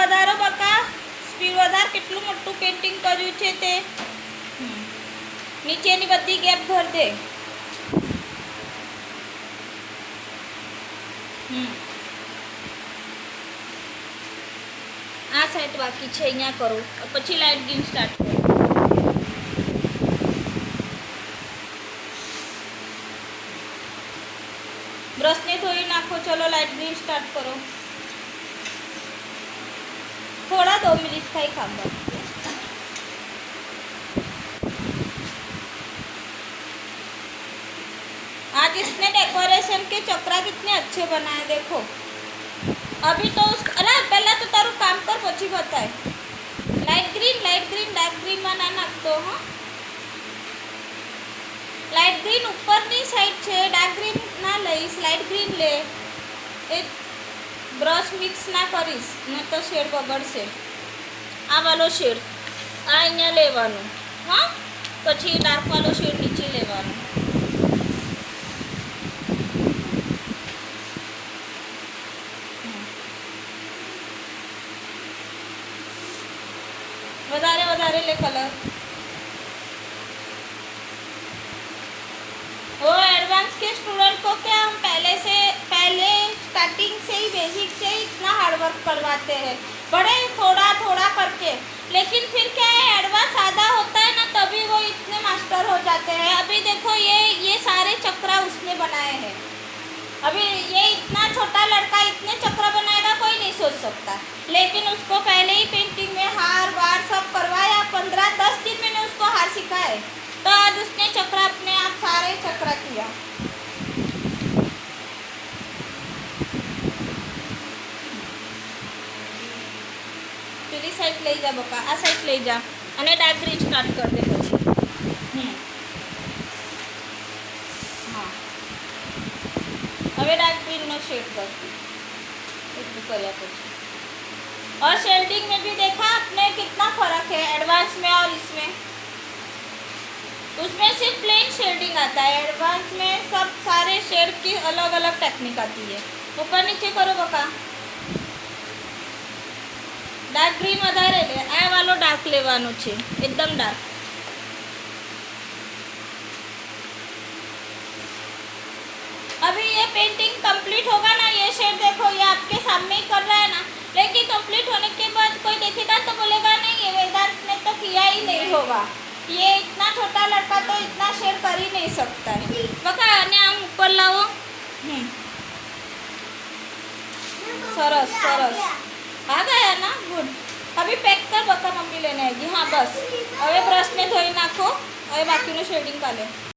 વધારો બકા, સ્પીડ વધાર. કેટલું મોટું પેઇન્ટિંગ કર્યું છે તે. નીચેની બધી ગેપ ભર દે. આ સાઈડ બાકી છે, અહીંયા કરું પછી લાઇટ ગ્રીન સ્ટાર્ટ કરું. બ્રશને ધોઈ નાખો. ચલો લાઇટ ગ્રીન સ્ટાર્ટ કરો. थोड़ा 2 मिनट का ही काम बाकी है. आज इसने डेकोरेशन के चक्रा कितने अच्छे बनाए देखो. अभी तो अरे पहला तो तारू काम कर પછી બતાય. લાઇટ ગ્રીન ડાર્ક ગ્રીન માં ના નાખતો. હા લાઇટ ગ્રીન ઉપરની સાઈડ છે, ડાર્ક ગ્રીન ના લઈશ, લાઇટ ગ્રીન લે. એ બ્રશ મિક્સ ના કરીશ ને તો શેડ બગડશે. આ વાળો શેડ આ અહીંયા લેવાનો. હા પછી ડાર્ક વાળો શેડ નીચે લેવાનો. વધારે વધારે ले कलर. वो एडवांस के स्टूडेंट को क्या हम पहले स्टार्टिंग से ही बेसिक से ही इतना हार्ड वर्क करवाते हैं, बड़े थोड़ा थोड़ा करके. लेकिन फिर क्या है, एडवांस आधा होता है ना तभी वो इतने मास्टर हो जाते हैं. अभी देखो ये सारे चक्रा उसने बनाए हैं. अभी ये इतना छोटा लड़का इतने चक्र बनाएगा कोई नहीं सोच सकता. लेकिन उसको पहले ही पेंटिंग में हार वार सब करवाया. 15-10 दिन मैंने उसको हार सिखाए तो आज उसने चक्र अपने आप सारे चक्र किया. પેલી સાઈડ લઈ જા બકા, આ સાઈડ લઈ જા અને ડાર્ક ગ્રીન સ્ટાર્ટ કરી દે પછી. હા હવે डार्क ग्रीन नो शेड कर इतना करया પછી. और शेडिंग में भी देखा आपने कितना फर्क है एडवांस में और इसमें. उसमें सिर्फ प्लेन शेडिंग आता है, एडवांस में सब सारे शेड की अलग अलग टेक्निक आती है. ऊपर नीचे करो बका. डार्क ग्रीन વધારે લે. આ વાળો ડાર્ક લેવાનો છે, एकदम डार्क. अभी ये पेंटिंग कंप्लीट होगा ना, ये शेड देखो ये आपके सामने ही कर रहा है ना. लेकिन कंप्लीट होने के बाद कोई देखेगा तो बोलेगा नहीं ये वेदांत ने तो किया ही नहीं होगा. ये इतना छोटा लड़का तो इतना शेड कर ही नहीं सकता है. बका आने आम ऊपर लाओ. सरस सरस आ गया ना, गुड. अभी पैक कर बका, मम्मी लेने आएगी. हाँ बस હવે બ્રશને ધોઈ નાખો. હવે બાકીનું શેડિંગ કાલે.